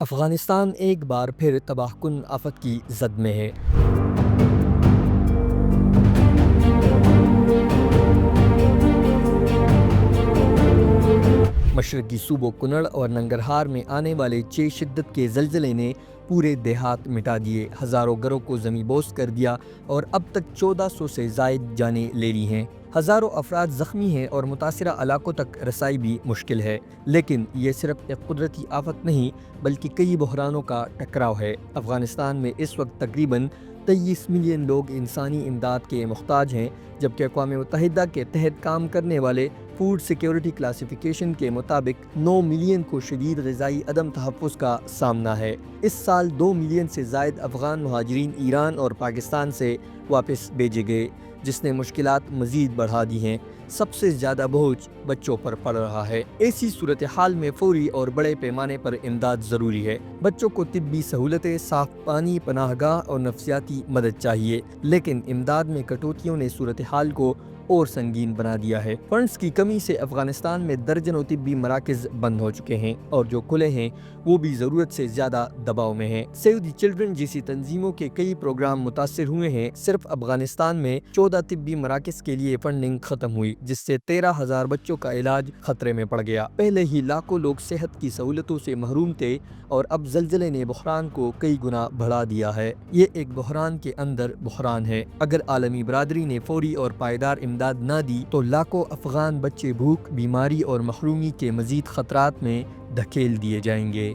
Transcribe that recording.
افغانستان ایک بار پھر تباہ کن آفت کی زد میں ہے۔ مشرقی صوبوں کنڑ اور ننگرہار میں آنے والے 6 شدت کے زلزلے نے پورے دیہات مٹا دیے، ہزاروں گھروں کو زمیں بوس کر دیا اور اب تک 1400 سے زائد جانیں لے لی ہیں۔ ہزاروں افراد زخمی ہیں اور متاثرہ علاقوں تک رسائی بھی مشکل ہے۔ لیکن یہ صرف ایک قدرتی آفت نہیں بلکہ کئی بحرانوں کا ٹکراؤ ہے۔ افغانستان میں اس وقت تقریباً 23 ملین لوگ انسانی امداد کے محتاج ہیں، جبکہ اقوام متحدہ کے تحت کام کرنے والے فوڈ سیکیورٹی کلاسیفیکیشن کے مطابق 9 ملین کو شدید غذائی عدم تحفظ کا سامنا ہے۔ اس سال 2 ملین سے زائد افغان مہاجرین ایران اور پاکستان سے واپس بھیجے گئے، جس نے مشکلات مزید بڑھا دی ہیں۔ سب سے زیادہ بوجھ بچوں پر پڑ رہا ہے۔ ایسی صورتحال میں فوری اور بڑے پیمانے پر امداد ضروری ہے۔ بچوں کو طبی سہولتیں، صاف پانی، پناہ گاہ اور نفسیاتی مدد چاہیے، لیکن امداد میں کٹوتیوں نے صورتحال کو اور سنگین بنا دیا ہے۔ فنڈز کی کمی سے افغانستان میں درجنوں طبی مراکز بند ہو چکے ہیں اور جو کھلے ہیں وہ بھی ضرورت سے زیادہ دباؤ میں ہیں۔ سیو دی چلڈرن جیسی تنظیموں کے کئی پروگرام متاثر ہوئے ہیں۔ صرف افغانستان میں 14 طبی مراکز کے لیے فنڈنگ ختم ہوئی، جس سے 13,000 بچوں کا علاج خطرے میں پڑ گیا۔ پہلے ہی لاکھوں لوگ صحت کی سہولتوں سے محروم تھے اور اب زلزلے نے بحران کو کئی گنا بڑھا دیا ہے۔ یہ ایک بحران کے اندر بحران ہے۔ اگر عالمی برادری نے فوری اور پائیدار امداد نہ دی تو لاکھوں افغان بچے بھوک، بیماری اور محرومی کے مزید خطرات میں دھکیل دیے جائیں گے۔